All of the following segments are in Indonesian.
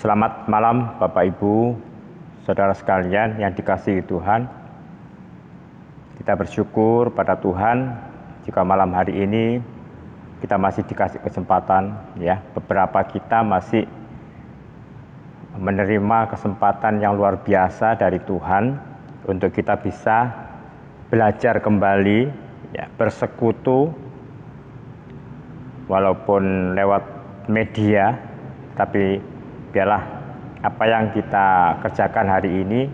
Selamat malam Bapak Ibu, saudara sekalian yang dikasihi Tuhan. Kita bersyukur pada Tuhan jika malam hari ini kita masih dikasih kesempatan, ya. Beberapa kita masih menerima kesempatan yang luar biasa dari Tuhan untuk kita bisa belajar kembali, ya, bersekutu walaupun lewat media, tapi biarlah apa yang kita kerjakan hari ini,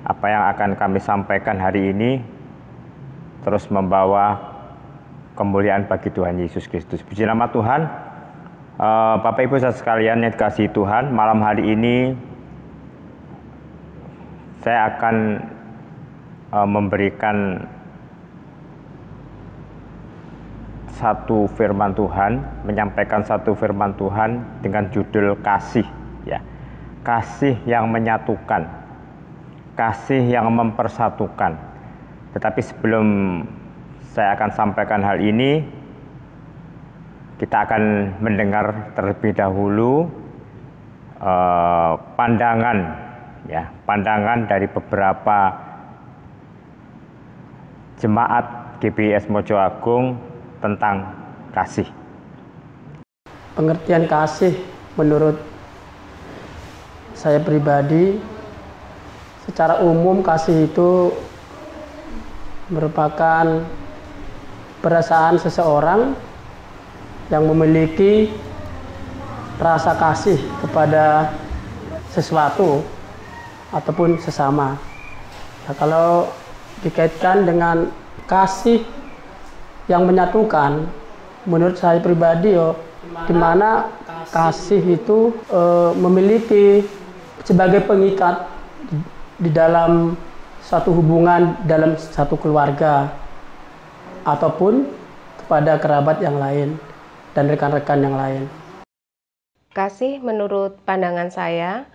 apa yang akan kami sampaikan hari ini terus membawa kemuliaan bagi Tuhan Yesus Kristus. Puji nama Tuhan. Bapak Ibu saudara sekalian yang dikasihi Tuhan, malam hari ini saya akan memberikan satu firman Tuhan, menyampaikan satu firman Tuhan dengan judul kasih, ya. Kasih yang menyatukan, kasih yang mempersatukan. Tetapi sebelum saya akan sampaikan hal ini, kita akan mendengar terlebih dahulu pandangan dari beberapa jemaat GBIS Mojo Agung tentang kasih. Pengertian kasih menurut saya pribadi, secara umum kasih itu merupakan perasaan seseorang yang memiliki rasa kasih kepada sesuatu ataupun sesama. Nah, kalau dikaitkan dengan kasih yang menyatukan, menurut saya pribadi, di mana kasih itu memiliki sebagai pengikat di dalam satu hubungan, dalam satu keluarga, ataupun kepada kerabat yang lain dan rekan-rekan yang lain. Kasih menurut pandangan saya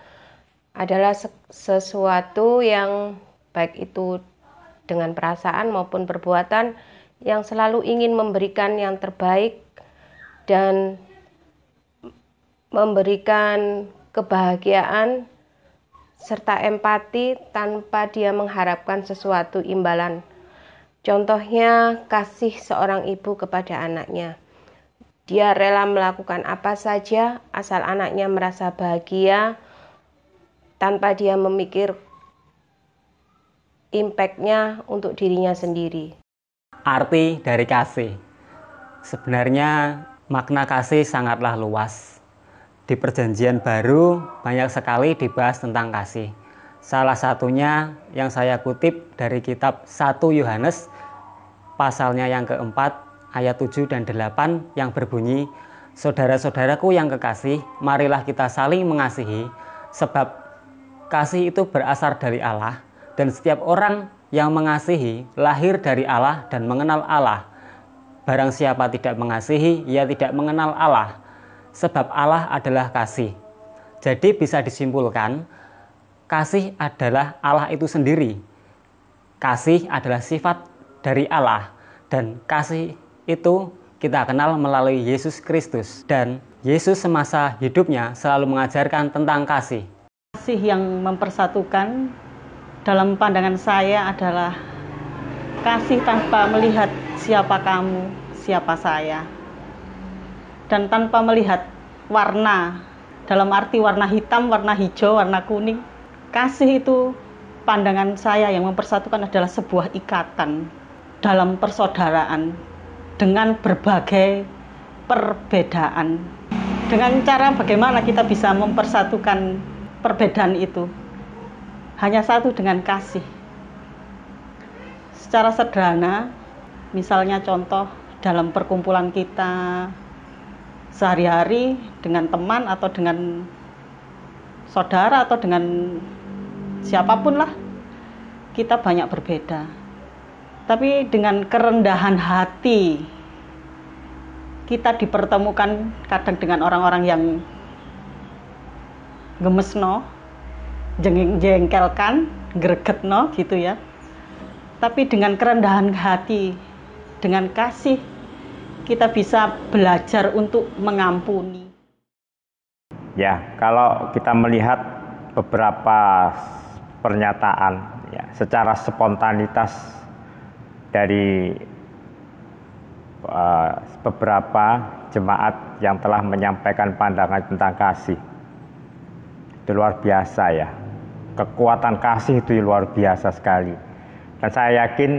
adalah sesuatu yang baik itu dengan perasaan maupun perbuatan yang selalu ingin memberikan yang terbaik dan memberikan kebahagiaan serta empati tanpa dia mengharapkan sesuatu imbalan. Contohnya kasih seorang ibu kepada anaknya. Dia rela melakukan apa saja asal anaknya merasa bahagia tanpa dia memikir impact-nya untuk dirinya sendiri. Arti dari kasih. Sebenarnya makna kasih sangatlah luas. Di Perjanjian Baru banyak sekali dibahas tentang kasih. Salah satunya yang saya kutip dari kitab 1 Yohanes pasalnya yang keempat ayat 7 dan 8 yang berbunyi, "Saudara-saudaraku yang kekasih, marilah kita saling mengasihi, sebab kasih itu berasal dari Allah, dan setiap orang yang mengasihi lahir dari Allah dan mengenal Allah. Barang siapa tidak mengasihi, ia tidak mengenal Allah, sebab Allah adalah kasih." Jadi bisa disimpulkan, kasih adalah Allah itu sendiri. Kasih adalah sifat dari Allah, dan kasih itu kita kenal melalui Yesus Kristus. Dan Yesus semasa hidupnya selalu mengajarkan tentang kasih. Kasih yang mempersatukan dalam pandangan saya adalah kasih tanpa melihat siapa kamu, siapa saya. Dan tanpa melihat warna, dalam arti warna hitam, warna hijau, warna kuning. Kasih itu pandangan saya yang mempersatukan adalah sebuah ikatan dalam persaudaraan dengan berbagai perbedaan. Dengan cara bagaimana kita bisa mempersatukan perbedaan itu? Hanya satu, dengan kasih. Secara sederhana, misalnya contoh dalam perkumpulan kita sehari-hari dengan teman atau dengan saudara atau dengan siapapun lah, kita banyak berbeda. Tapi dengan kerendahan hati kita dipertemukan kadang dengan orang-orang yang gemesno, jengkelkan, gregetno gitu ya. Tapi dengan kerendahan hati, dengan kasih, kita bisa belajar untuk mengampuni. Ya, kalau kita melihat beberapa pernyataan ya, secara spontanitas dari beberapa jemaat yang telah menyampaikan pandangan tentang kasih, itu luar biasa ya. Kekuatan kasih itu luar biasa sekali. Dan saya yakin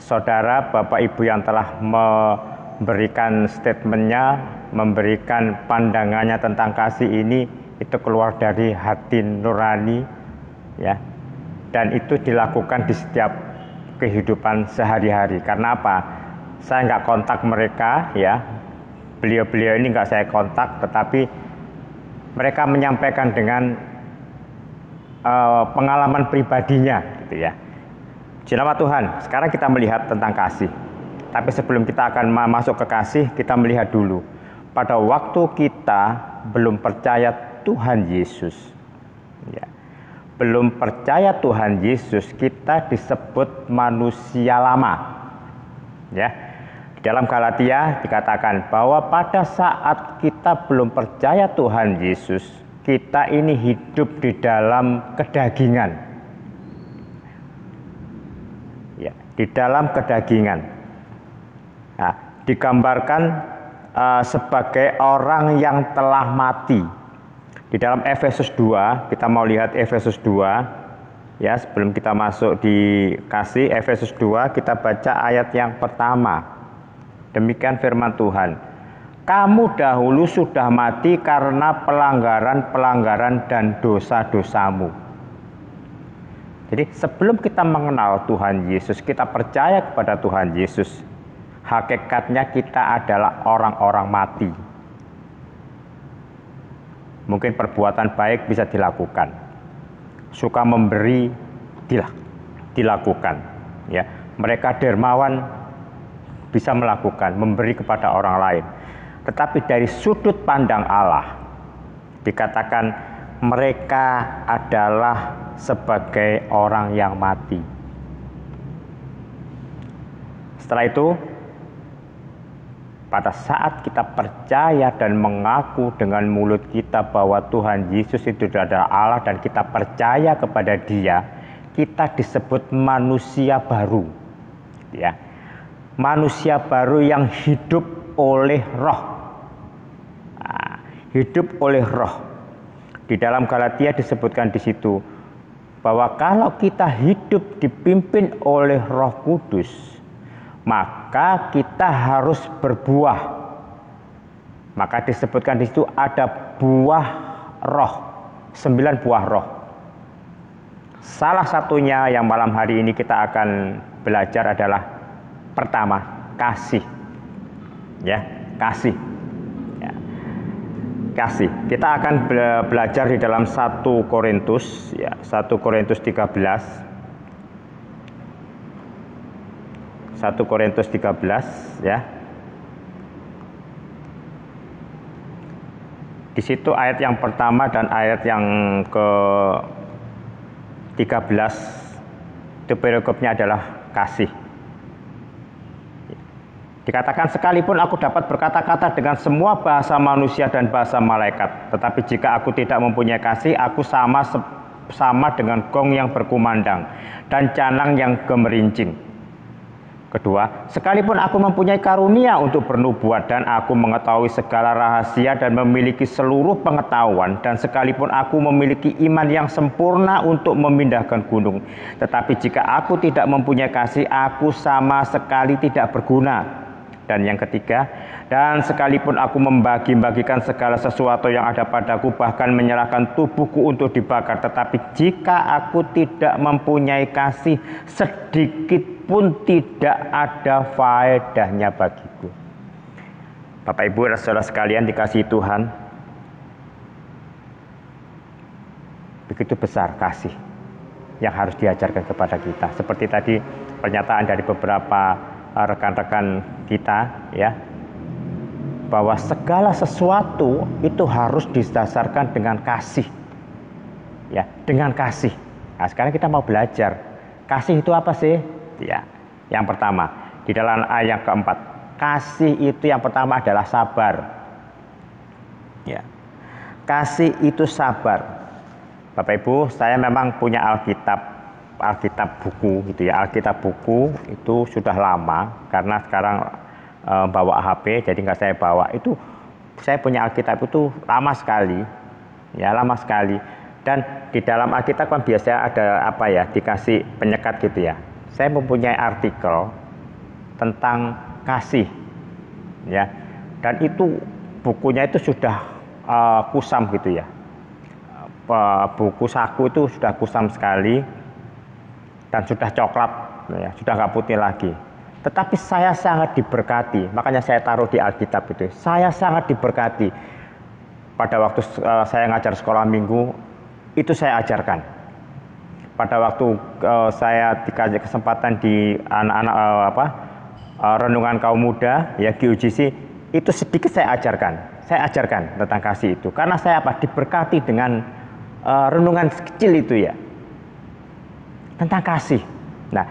saudara, Bapak, Ibu yang telah memberikan statementnya, memberikan pandangannya tentang kasih ini, itu keluar dari hati nurani ya, dan itu dilakukan di setiap kehidupan sehari-hari. Karena apa? Saya nggak kontak mereka ya, beliau-beliau ini nggak saya kontak, tetapi mereka menyampaikan dengan pengalaman pribadinya gitu ya. Nama Tuhan. Sekarang kita melihat tentang kasih. Tapi sebelum kita akan masuk ke kasih, kita melihat dulu. Pada waktu kita belum percaya Tuhan Yesus, ya, belum percaya Tuhan Yesus, kita disebut manusia lama. Ya, di dalam Galatia dikatakan bahwa pada saat kita belum percaya Tuhan Yesus, kita ini hidup di dalam kedagingan. Ya, di dalam kedagingan. Nah, digambarkan sebagai orang yang telah mati. Di dalam Efesus 2, kita mau lihat Efesus 2 ya, sebelum kita masuk di kasih. Efesus 2 kita baca ayat yang pertama. Demikian firman Tuhan. Kamu dahulu sudah mati karena pelanggaran-pelanggaran dan dosa-dosamu. Jadi sebelum kita mengenal Tuhan Yesus, kita percaya kepada Tuhan Yesus, hakikatnya kita adalah orang-orang mati. Mungkin perbuatan baik bisa dilakukan, suka memberi dilakukan, ya. Mereka dermawan bisa melakukan, memberi kepada orang lain. Tetapi dari sudut pandang Allah dikatakan mereka adalah sebagai orang yang mati. Setelah itu, pada saat kita percaya dan mengaku dengan mulut kita bahwa Tuhan Yesus itu adalah Allah dan kita percaya kepada Dia, kita disebut manusia baru. Ya. Manusia baru yang hidup oleh Roh. Nah, hidup oleh Roh. Di dalam Galatia disebutkan di situ bahwa kalau kita hidup dipimpin oleh Roh Kudus, maka kita harus berbuah. Maka disebutkan di situ ada buah roh, 9 buah roh. Salah satunya yang malam hari ini kita akan belajar adalah pertama, kasih. Ya, kasih. Ya. Kasih. Kita akan belajar di dalam 1 Korintus ya, 1 Korintus 13. 1 Korintus 13 ya. Di situ ayat yang pertama dan ayat yang ke-13 itu perikopnya adalah kasih. Dikatakan sekalipun aku dapat berkata-kata dengan semua bahasa manusia dan bahasa malaikat, tetapi jika aku tidak mempunyai kasih, aku sama dengan gong yang berkumandang dan canang yang gemerincing. Kedua, sekalipun aku mempunyai karunia untuk bernubuat dan aku mengetahui segala rahasia dan memiliki seluruh pengetahuan, dan sekalipun aku memiliki iman yang sempurna untuk memindahkan gunung, tetapi jika aku tidak mempunyai kasih, aku sama sekali tidak berguna. Dan yang ketiga, dan sekalipun aku membagi-bagikan segala sesuatu yang ada padaku, bahkan menyerahkan tubuhku untuk dibakar, tetapi jika aku tidak mempunyai kasih, sedikit pun tidak ada faedahnya bagiku. Bapak Ibu dan saudara sekalian dikasihi Tuhan, begitu besar kasih yang harus diajarkan kepada kita. Seperti tadi pernyataan dari beberapa rekan-rekan kita ya, bahwa segala sesuatu itu harus didasarkan dengan kasih ya, dengan kasih. Nah, sekarang kita mau belajar kasih itu apa sih ya. Yang pertama di dalam ayat keempat, kasih itu yang pertama adalah sabar Ya. Kasih itu sabar. Bapak Ibu, saya memang punya Alkitab buku gitu ya. Alkitab buku itu sudah lama karena sekarang bawa HP, jadi nggak saya bawa. Itu saya punya Alkitab itu lama sekali, ya lama sekali. Dan di dalam Alkitab kan biasanya ada apa ya, dikasih penyekat gitu ya. Saya mempunyai artikel tentang kasih, ya. Dan itu bukunya itu sudah kusam gitu ya. Buku saku itu sudah kusam sekali dan sudah coklat, ya, sudah nggak putih lagi. Tetapi saya sangat diberkati, makanya saya taruh di Alkitab itu. Saya sangat diberkati. Pada waktu saya ngajar sekolah minggu, itu saya ajarkan. Pada waktu saya dikasih kesempatan di anak-anak renungan kaum muda, ya GUJC, itu sedikit saya ajarkan. Saya ajarkan tentang kasih itu, karena saya diberkati dengan renungan kecil itu ya, tentang kasih. Nah,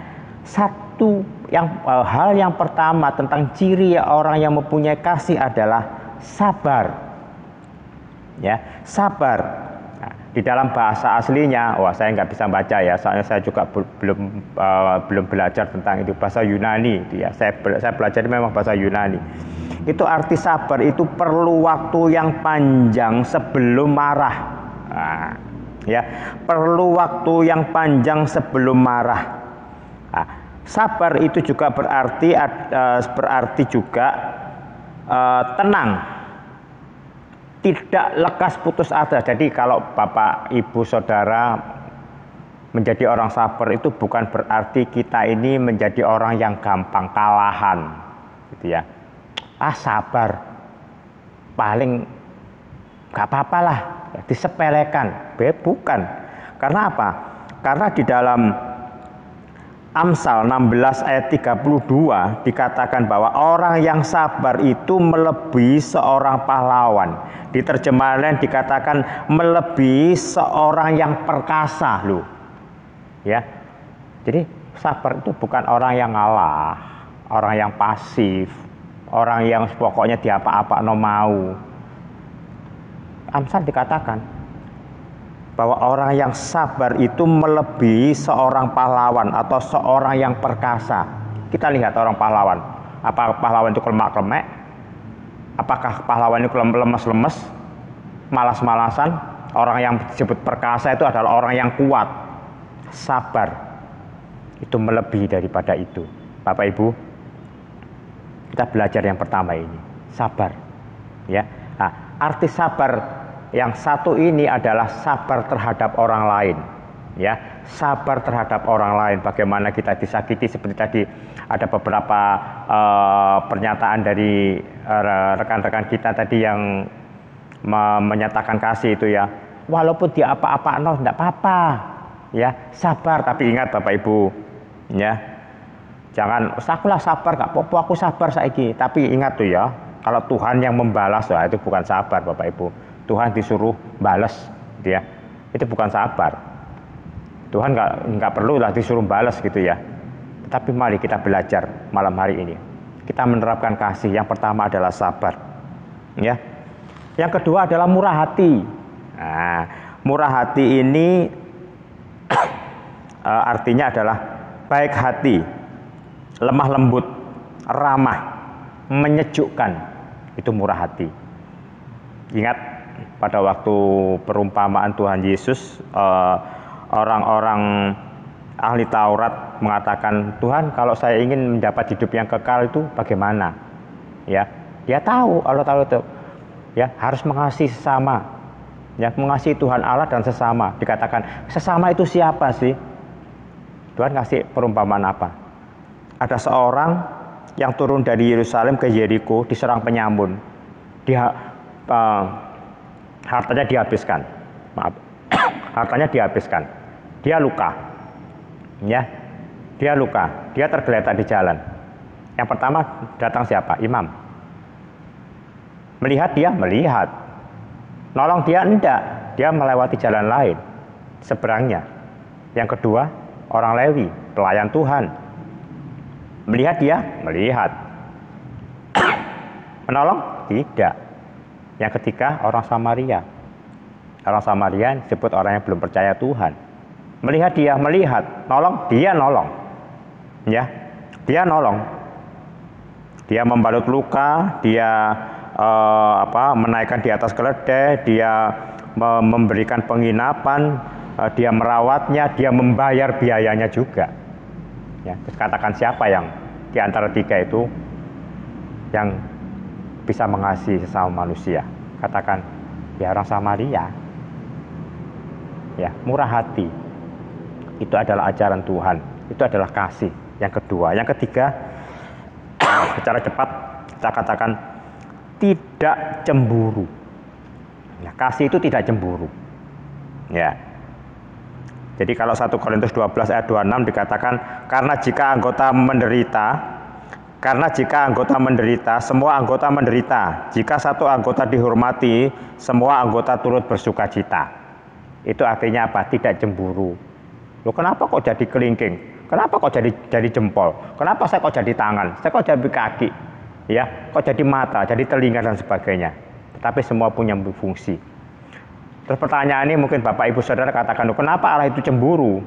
hal yang pertama tentang ciri orang yang mempunyai kasih adalah sabar. Ya, sabar. Nah, di dalam bahasa aslinya, saya nggak bisa baca ya, soalnya saya juga belum belajar tentang itu, bahasa Yunani itu ya. Saya belajar memang bahasa Yunani. Itu arti sabar itu perlu waktu yang panjang sebelum marah. Nah, ya, perlu waktu yang panjang sebelum marah. Nah, sabar itu juga berarti juga tenang, tidak lekas putus asa. Jadi kalau Bapak, Ibu, Saudara menjadi orang sabar itu bukan berarti kita ini menjadi orang yang gampang kalahan, gitu ya. Sabar, paling gak apa-apa lah, disepelekan. Bukan. Karena apa? Karena di dalam Amsal 16 ayat 32 dikatakan bahwa orang yang sabar itu melebihi seorang pahlawan. Di terjemahan lain dikatakan melebihi seorang yang perkasa loh. Ya. Jadi sabar itu bukan orang yang ngalah, orang yang pasif, orang yang pokoknya diapa-apa no mau. Amsal dikatakan bahwa orang yang sabar itu melebihi seorang pahlawan atau seorang yang perkasa. Kita lihat orang pahlawan. Apakah pahlawan itu kelemak-kelemek? Apakah pahlawan itu lemes-lemes, malas-malasan? Orang yang disebut perkasa itu adalah orang yang kuat. Sabar itu melebihi daripada itu. Bapak Ibu, kita belajar yang pertama ini, sabar. Ya. Nah, arti sabar yang satu ini adalah sabar terhadap orang lain. Ya, sabar terhadap orang lain. Bagaimana kita disakiti, seperti tadi ada beberapa pernyataan dari rekan-rekan kita tadi yang menyatakan kasih itu ya. Walaupun dia apa-apa enggak apa-apa. Ya, sabar. Tapi ingat Bapak Ibu, ya. Jangan, akulah sabar, gak apa-apa aku sabar saiki. Tapi ingat tuh ya, kalau Tuhan yang membalas, itu bukan sabar Bapak Ibu. Tuhan disuruh balas, gitu ya. Itu bukan sabar. Tuhan nggak perlu lah disuruh balas gitu ya. Tapi mari kita belajar malam hari ini. Kita menerapkan kasih. Yang pertama adalah sabar. Ya. Yang kedua adalah murah hati. Nah, murah hati ini artinya adalah baik hati, lemah lembut, ramah, menyejukkan. Itu murah hati. Ingat pada waktu perumpamaan Tuhan Yesus, orang-orang ahli Taurat mengatakan, Tuhan, kalau saya ingin mendapat hidup yang kekal itu bagaimana? Ya, dia tahu, Allah tahu itu. Ya, harus mengasihi sesama. Ya, mengasihi Tuhan Allah dan sesama. Dikatakan, sesama itu siapa sih? Tuhan kasih perumpamaan apa? Ada seorang yang turun dari Yerusalem ke Yeriko, diserang penyamun. Dia hartanya dihabiskan. Maaf. Hartanya dihabiskan. Dia luka. Ya. Dia luka. Dia tergeletak di jalan. Yang pertama datang siapa? Imam. Melihat dia? Melihat. Nolong dia? Enggak. Dia melewati jalan lain. Seberangnya. Yang kedua, orang Lewi, pelayan Tuhan. Melihat dia? Melihat. Menolong? Tidak. Yang ketiga, orang Samaria. Orang Samaria disebut orang yang belum percaya Tuhan. Melihat dia, nolong, dia nolong. Ya, dia nolong. Dia membalut luka, dia menaikkan di atas keledai, dia memberikan penginapan, dia merawatnya, dia membayar biayanya juga. Ya, terus katakan siapa yang di antara tiga itu yang bisa mengasihi sesama manusia? Katakan, ya orang Samaria. Ya, murah hati. Itu adalah ajaran Tuhan. Itu adalah kasih. Yang kedua, yang ketiga, secara cepat kita katakan tidak cemburu. Ya, kasih itu tidak cemburu. Ya. Jadi kalau 1 Korintus 12 ayat 26 dikatakan, karena jika anggota menderita, semua anggota menderita. Jika satu anggota dihormati, semua anggota turut bersukacita. Itu artinya apa? Tidak cemburu. Loh, kenapa kok jadi kelingking? Kenapa kok jadi jempol? Kenapa saya kok jadi tangan? Saya kok jadi kaki? Ya, kok jadi mata, jadi telinga dan sebagainya. Tetapi semua punya fungsi. Terus pertanyaan ini mungkin Bapak Ibu Saudara katakan, kenapa Allah itu cemburu?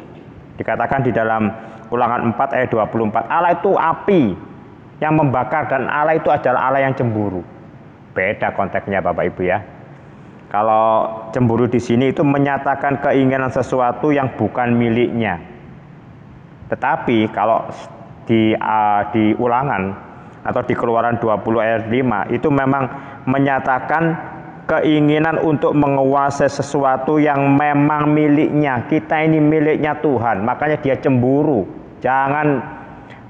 Dikatakan di dalam Ulangan 4 ayat 24, Allah itu api yang membakar dan Allah itu adalah Allah yang cemburu. Beda konteksnya Bapak Ibu ya. Kalau cemburu di sini itu menyatakan keinginan sesuatu yang bukan miliknya. Tetapi kalau di Ulangan atau di Keluaran 20 ayat 5 itu memang menyatakan keinginan untuk menguasai sesuatu yang memang miliknya. Kita ini miliknya Tuhan, makanya dia cemburu. Jangan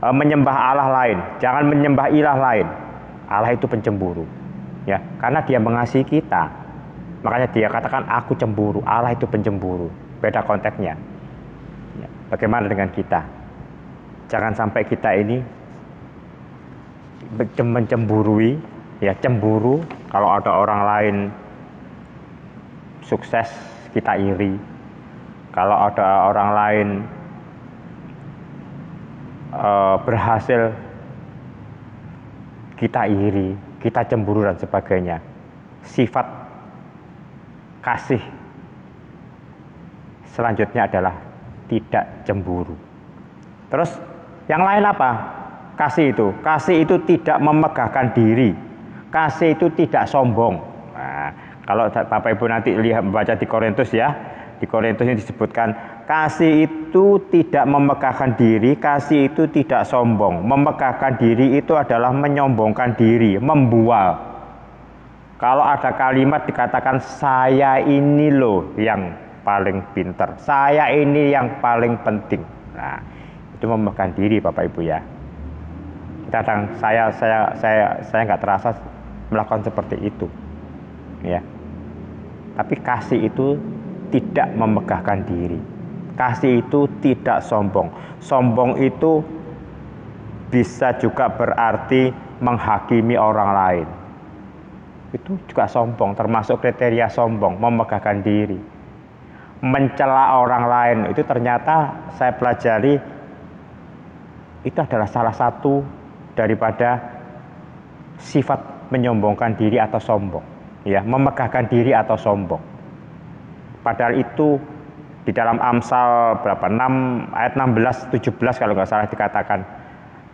menyembah Allah lain, jangan menyembah ilah lain. Allah itu pencemburu. Ya, karena dia mengasihi kita. Makanya dia katakan aku cemburu. Allah itu pencemburu. Beda konteksnya. Ya, bagaimana dengan kita? Jangan sampai kita ini mencemburui, ya cemburu kalau ada orang lain sukses kita iri. Kalau ada orang lain berhasil kita iri, kita cemburu dan sebagainya. Sifat kasih selanjutnya adalah tidak cemburu. Terus yang lain apa? Kasih itu tidak memegahkan diri. Kasih itu tidak sombong. Nah, kalau Bapak Ibu nanti lihat baca di Korintus ya, di Korintus ini disebutkan kasih itu tidak memegahkan diri, kasih itu tidak sombong. Memegahkan diri itu adalah menyombongkan diri, membual. Kalau ada kalimat dikatakan saya ini loh yang paling pintar, saya ini yang paling penting. Nah, itu memegahkan diri Bapak Ibu ya. Kadang saya nggak terasa melakukan seperti itu, ya. Tapi kasih itu tidak memegahkan diri. Kasih itu tidak sombong. Sombong itu bisa juga berarti menghakimi orang lain. Itu juga sombong, termasuk kriteria sombong, memegahkan diri. Mencela orang lain, itu ternyata saya pelajari itu adalah salah satu daripada sifat menyombongkan diri atau sombong, ya, memegahkan diri atau sombong. Padahal itu di dalam Amsal berapa? 6 ayat 16 17 kalau nggak salah dikatakan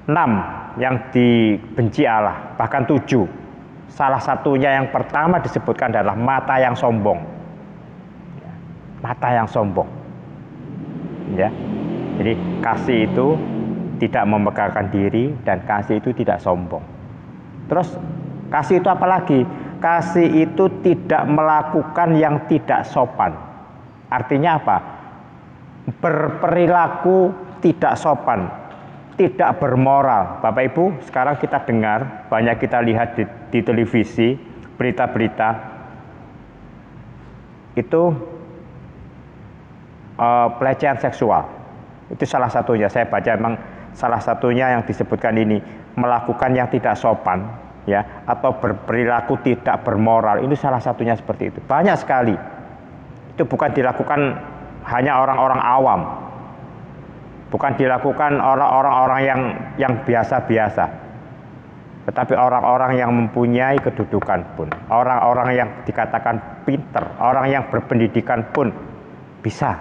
6 yang dibenci Allah, bahkan 7. Salah satunya yang pertama disebutkan adalah mata yang sombong. Mata yang sombong. Ya. Jadi kasih itu tidak memegahkan diri dan kasih itu tidak sombong. Terus kasih itu apa lagi? Kasih itu tidak melakukan yang tidak sopan. Artinya apa? Berperilaku tidak sopan, tidak bermoral. Bapak Ibu, sekarang kita dengar, banyak kita lihat di televisi, berita-berita itu pelecehan seksual. Itu salah satunya. Saya baca memang salah satunya yang disebutkan ini, melakukan yang tidak sopan, ya, atau berperilaku tidak bermoral. Ini salah satunya seperti itu. Banyak sekali. Itu bukan dilakukan hanya orang-orang awam, bukan dilakukan orang-orang yang biasa-biasa. Tetapi orang-orang yang mempunyai kedudukan pun, orang-orang yang dikatakan pinter, orang yang berpendidikan pun bisa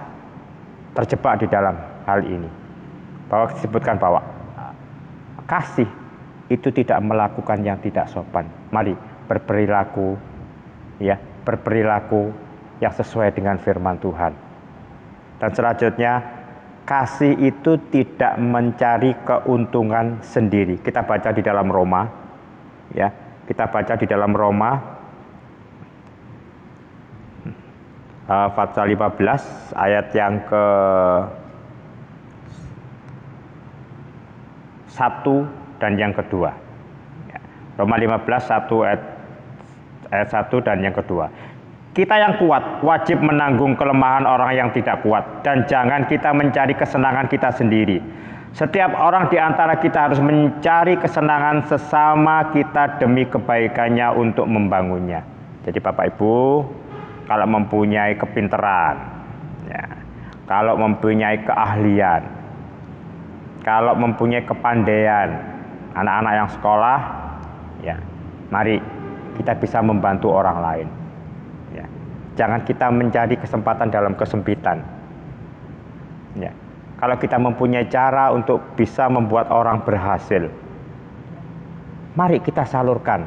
terjebak di dalam hal ini. Bahwa disebutkan bahwa kasih itu tidak melakukan yang tidak sopan. Mari berperilaku, ya, berperilaku yang sesuai dengan firman Tuhan. Dan selanjutnya, kasih itu tidak mencari keuntungan sendiri. Kita baca di dalam Roma, ya. Kita baca di dalam Roma pasal 15 ayat yang ke 1 dan yang kedua. Ya. Roma 15 ayat 1 dan yang kedua. Kita yang kuat wajib menanggung kelemahan orang yang tidak kuat, dan jangan kita mencari kesenangan kita sendiri. Setiap orang di antara kita harus mencari kesenangan sesama kita demi kebaikannya untuk membangunnya. Jadi Bapak Ibu, kalau mempunyai kepinteran, ya, kalau mempunyai keahlian, kalau mempunyai kepandaian, anak-anak yang sekolah, ya, mari kita bisa membantu orang lain. Jangan kita mencari kesempatan dalam kesempitan. Ya. Kalau kita mempunyai cara untuk bisa membuat orang berhasil, mari kita salurkan.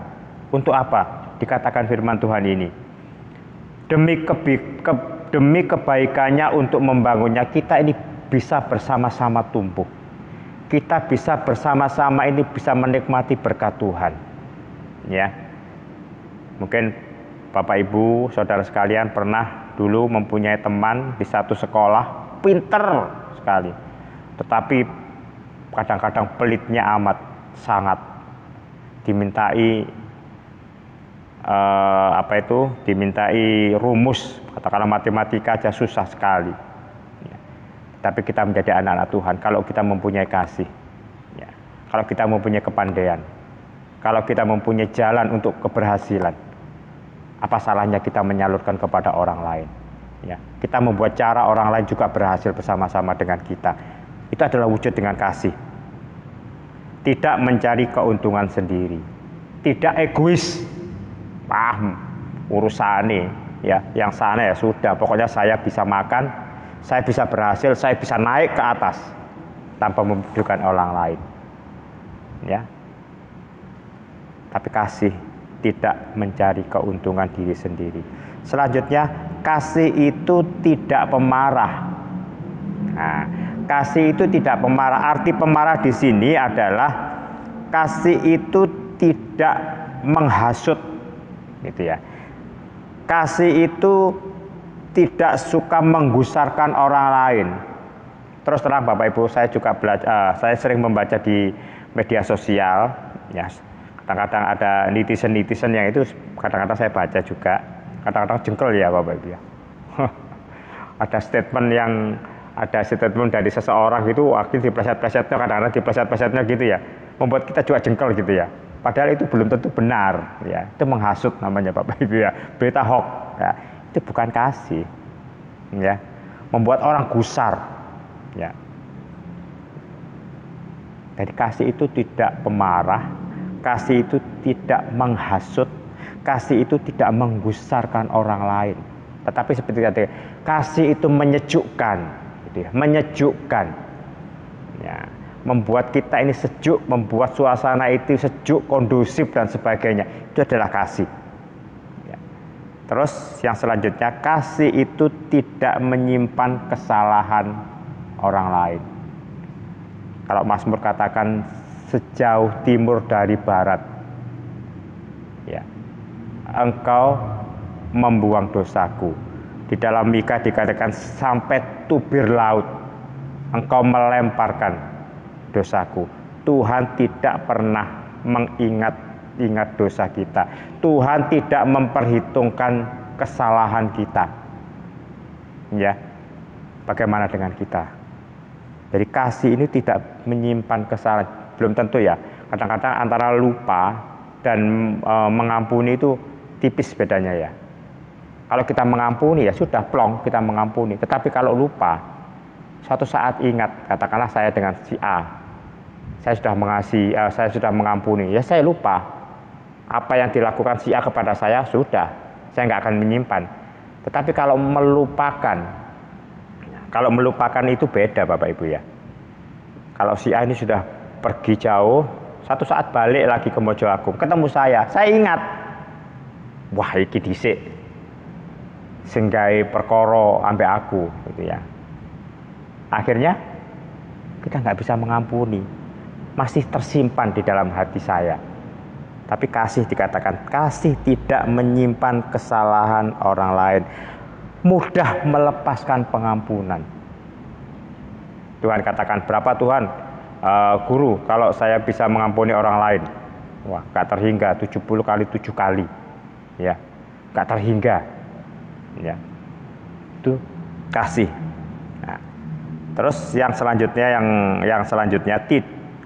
Untuk apa? Dikatakan firman Tuhan ini. Demi kebaikannya untuk membangunnya, kita ini bisa bersama-sama tumbuh. Kita bisa bersama-sama ini bisa menikmati berkat Tuhan. Ya. Mungkin Bapak Ibu, saudara sekalian pernah dulu mempunyai teman di satu sekolah, pinter sekali. Tetapi kadang-kadang pelitnya amat, sangat. Dimintai dimintai rumus, katakanlah matematika aja susah sekali. Ya. Tapi kita menjadi anak-anak Tuhan kalau kita mempunyai kasih. Ya. Kalau kita mempunyai kepandaian. Kalau kita mempunyai jalan untuk keberhasilan. Apa salahnya kita menyalurkan kepada orang lain? Ya, kita membuat cara orang lain juga berhasil bersama-sama dengan kita. Itu adalah wujud dengan kasih. Tidak mencari keuntungan sendiri, tidak egois. Paham urusannya, ya, yang sana ya sudah. Pokoknya saya bisa makan, saya bisa berhasil, saya bisa naik ke atas tanpa membutuhkan orang lain. Ya, tapi kasih tidak mencari keuntungan diri sendiri. Selanjutnya, kasih itu tidak pemarah. Nah, kasih itu tidak pemarah. Arti pemarah di sini adalah kasih itu tidak menghasut, gitu ya. Kasih itu tidak suka menggusarkan orang lain. Terus terang Bapak Ibu, saya juga saya sering membaca di media sosial, ya. Kadang-kadang ada netizen yang itu kadang-kadang saya baca juga, kadang-kadang jengkel ya Bapak Ibu ya. Ada statement dari seseorang gitu, akhirnya dipleset-plesetnya, kadang-kadang dipleset-plesetnya gitu ya, membuat kita juga jengkel gitu ya. Padahal itu belum tentu benar, ya. Itu menghasut namanya Bapak Ibu ya, berita hoax. Ya. Itu bukan kasih, ya. Membuat orang gusar, ya. Jadi kasih itu tidak pemarah. Kasih itu tidak menghasut, kasih itu tidak menggusarkan orang lain. Tetapi seperti tadi, kasih itu menyejukkan, gitu ya, menyejukkan, ya, membuat kita ini sejuk, membuat suasana itu sejuk, kondusif dan sebagainya. Itu adalah kasih. Ya. Terus yang selanjutnya, kasih itu tidak menyimpan kesalahan orang lain. Kalau Mazmur katakan sejauh timur dari barat, ya, Engkau membuang dosaku. Di dalam Mika dikatakan sampai tubir laut Engkau melemparkan dosaku. Tuhan tidak pernah mengingat dosa kita. Tuhan tidak memperhitungkan kesalahan kita. Ya, bagaimana dengan kita? Jadi kasih ini tidak menyimpan kesalahan. Belum tentu ya, kadang-kadang antara lupa dan mengampuni itu tipis bedanya ya. Kalau kita mengampuni ya sudah plong, kita mengampuni. Tetapi kalau lupa, suatu saat ingat, katakanlah saya dengan si A, saya sudah mengasihi, saya sudah mengampuni. Ya saya lupa apa yang dilakukan si A kepada saya, sudah, saya nggak akan menyimpan. Tetapi kalau melupakan itu beda Bapak Ibu ya. Kalau si A ini sudah pergi jauh, satu saat balik lagi ke Mojo Agung, ketemu saya ingat, wah iki dhisik sing gawe perkara ambek aku gitu ya. Akhirnya kita nggak bisa mengampuni, masih tersimpan di dalam hati saya. Tapi kasih dikatakan, kasih tidak menyimpan kesalahan orang lain, mudah melepaskan pengampunan. Tuhan katakan, berapa Tuhan? Guru, kalau saya bisa mengampuni orang lain, wah gak terhingga 70 kali 7 kali, ya, gak terhingga, ya, itu kasih. Nah, terus yang selanjutnya,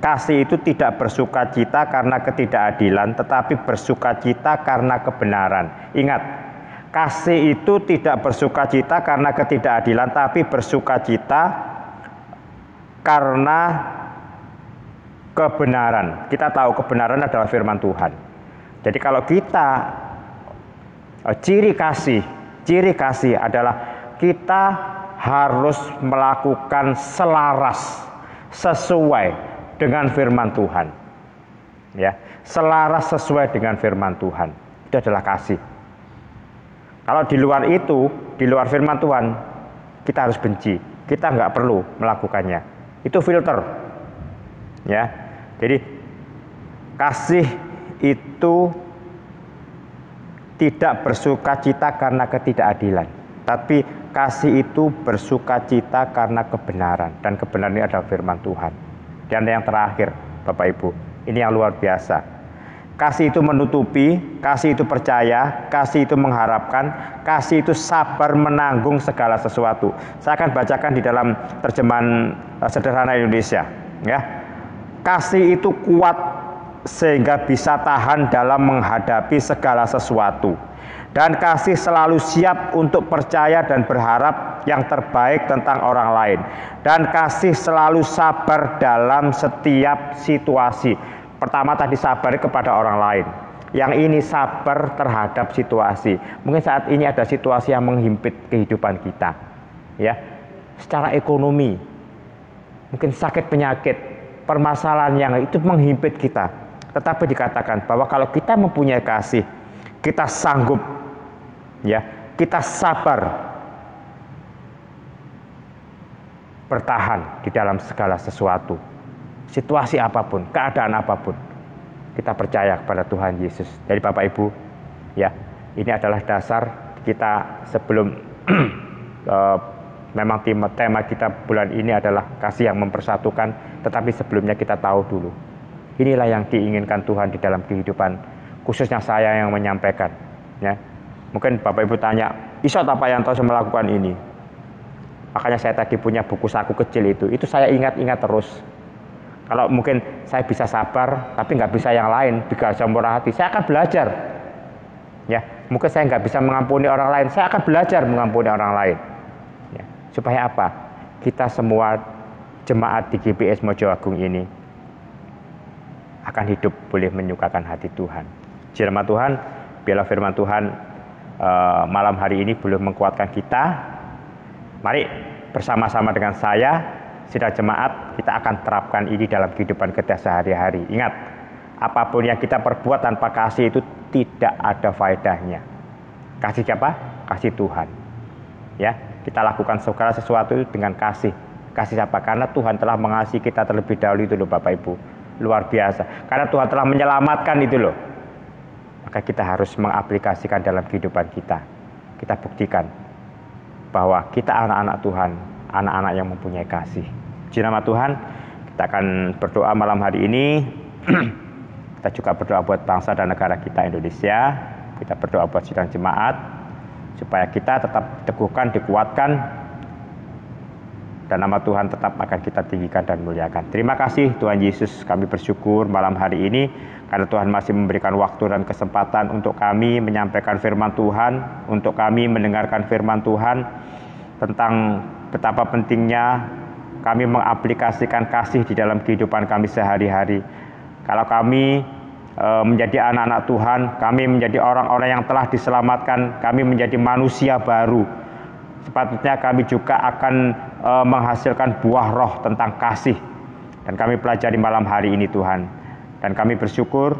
kasih itu tidak bersukacita karena ketidakadilan, tetapi bersukacita karena kebenaran. Ingat, kasih itu tidak bersukacita karena ketidakadilan, tapi bersukacita karena kebenaran. Kita tahu kebenaran adalah firman Tuhan. Jadi kalau kita ciri kasih adalah kita harus melakukan selaras sesuai dengan firman Tuhan. Ya, selaras sesuai dengan firman Tuhan. Itu adalah kasih. Kalau di luar itu, di luar firman Tuhan, kita harus benci. Kita nggak perlu melakukannya. Itu filter. Ya. Jadi kasih itu tidak bersukacita karena ketidakadilan, tapi kasih itu bersukacita karena kebenaran, dan kebenaran ini adalah firman Tuhan. Dan yang terakhir, Bapak Ibu, ini yang luar biasa. Kasih itu menutupi, kasih itu percaya, kasih itu mengharapkan, kasih itu sabar menanggung segala sesuatu. Saya akan bacakan di dalam terjemahan sederhana Indonesia. Ya, kasih itu kuat sehingga bisa tahan dalam menghadapi segala sesuatu. Dan kasih selalu siap untuk percaya dan berharap yang terbaik tentang orang lain. Dan kasih selalu sabar dalam setiap situasi. Pertama tadi sabar kepada orang lain. Yang ini sabar terhadap situasi. Mungkin saat ini ada situasi yang menghimpit kehidupan kita. Ya, secara ekonomi, mungkin sakit penyakit, permasalahan yang itu menghimpit kita. Tetapi dikatakan bahwa kalau kita mempunyai kasih, kita sanggup, ya, kita sabar bertahan di dalam segala sesuatu, situasi apapun, keadaan apapun, kita percaya kepada Tuhan Yesus. Jadi Bapak Ibu, ya, ini adalah dasar kita sebelum memang tema kita bulan ini adalah kasih yang mempersatukan, tetapi sebelumnya kita tahu dulu, inilah yang diinginkan Tuhan di dalam kehidupan, khususnya saya yang menyampaikan, ya. Mungkin Bapak Ibu tanya, Isot apa yang tahu melakukan ini? Makanya saya tadi punya buku saku kecil itu saya ingat-ingat terus. Kalau mungkin saya bisa sabar, tapi nggak bisa yang lain, bisa murah hati, saya akan belajar. Ya, mungkin saya nggak bisa mengampuni orang lain, saya akan belajar mengampuni orang lain. Ya, supaya apa? Kita semua jemaat di GBS Mojo Agung ini akan hidup boleh menyukakan hati Tuhan. Firman Tuhan, biarlah firman Tuhan malam hari ini boleh menguatkan kita. Mari bersama-sama dengan saya, sidang jemaat, kita akan terapkan ini dalam kehidupan kita sehari-hari. Ingat, apapun yang kita perbuat tanpa kasih itu tidak ada faedahnya. Kasih siapa? Kasih Tuhan. Ya, kita lakukan segala sesuatu itu dengan kasih. Kasih siapa? Karena Tuhan telah mengasihi kita terlebih dahulu itu loh Bapak Ibu. Luar biasa. Karena Tuhan telah menyelamatkan itu loh. Maka kita harus mengaplikasikan dalam kehidupan kita. Kita buktikan bahwa kita anak-anak Tuhan, anak-anak yang mempunyai kasih. Di nama Tuhan, kita akan berdoa malam hari ini. Kita juga berdoa buat bangsa dan negara kita Indonesia. Kita berdoa buat sidang jemaat, supaya kita tetap teguhkan, dikuatkan, dan nama Tuhan tetap akan kita tinggikan dan muliakan. Terima kasih Tuhan Yesus, kami bersyukur malam hari ini karena Tuhan masih memberikan waktu dan kesempatan untuk kami menyampaikan firman Tuhan, untuk kami mendengarkan firman Tuhan tentang betapa pentingnya kami mengaplikasikan kasih di dalam kehidupan kami sehari-hari. Kalau kami menjadi anak-anak Tuhan, kami menjadi orang-orang yang telah diselamatkan, kami menjadi manusia baru. Sepatutnya kami juga akan menghasilkan buah roh tentang kasih. Dan kami pelajari malam hari ini Tuhan. Dan kami bersyukur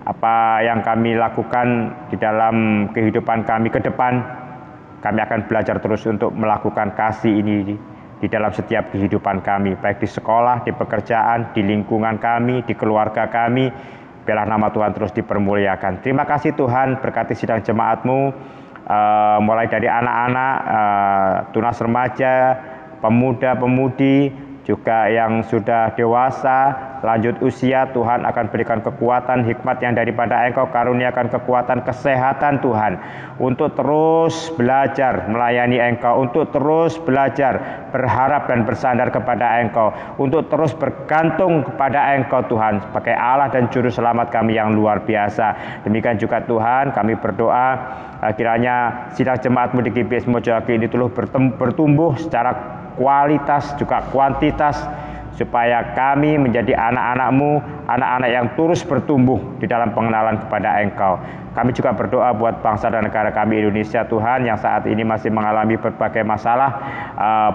apa yang kami lakukan di dalam kehidupan kami ke depan, kami akan belajar terus untuk melakukan kasih ini di dalam setiap kehidupan kami, baik di sekolah, di pekerjaan, di lingkungan kami, di keluarga kami. Biarlah nama Tuhan terus dipermuliakan. Terima kasih Tuhan, berkati sidang jemaat-Mu, mulai dari anak-anak, tunas remaja, pemuda-pemudi, juga yang sudah dewasa, lanjut usia. Tuhan akan berikan kekuatan, hikmat yang daripada Engkau, karuniakan kekuatan, kesehatan Tuhan, untuk terus belajar melayani Engkau, untuk terus belajar berharap dan bersandar kepada Engkau, untuk terus bergantung kepada Engkau Tuhan, sebagai Allah dan Juru Selamat kami yang luar biasa. Demikian juga Tuhan, kami berdoa kiranya sidang jemaat-Mu di GBS Mojokerto ini terus bertumbuh secara kualitas juga kuantitas, supaya kami menjadi anak-anak-Mu, anak-anak yang terus bertumbuh di dalam pengenalan kepada Engkau. Kami juga berdoa buat bangsa dan negara kami Indonesia Tuhan, yang saat ini masih mengalami berbagai masalah,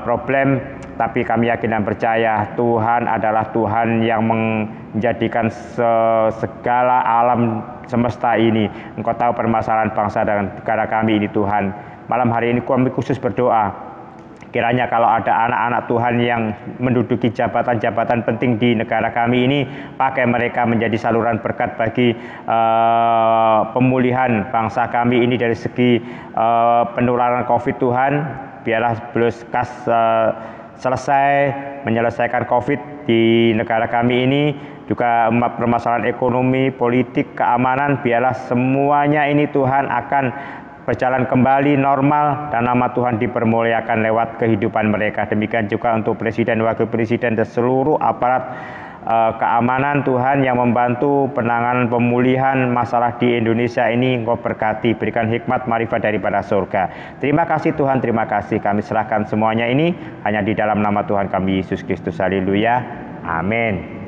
problem, tapi kami yakin dan percaya Tuhan adalah Tuhan yang menjadikan segala alam semesta ini. Engkau tahu permasalahan bangsa dan negara kami ini Tuhan. Malam hari ini kami khusus berdoa, kiranya kalau ada anak-anak Tuhan yang menduduki jabatan-jabatan penting di negara kami ini, pakai mereka menjadi saluran berkat bagi pemulihan bangsa kami ini dari segi penularan COVID Tuhan. Biarlah Bloskas selesai menyelesaikan COVID di negara kami ini, juga permasalahan ekonomi, politik, keamanan, biarlah semuanya ini Tuhan akan berjalan kembali normal dan nama Tuhan dipermuliakan lewat kehidupan mereka. Demikian juga untuk Presiden, Wakil Presiden dan seluruh aparat keamanan Tuhan yang membantu penanganan pemulihan masalah di Indonesia ini. Engkau berkati, berikan hikmat marifat daripada surga. Terima kasih Tuhan, terima kasih. Kami serahkan semuanya ini hanya di dalam nama Tuhan kami Yesus Kristus. Haleluya. Amin.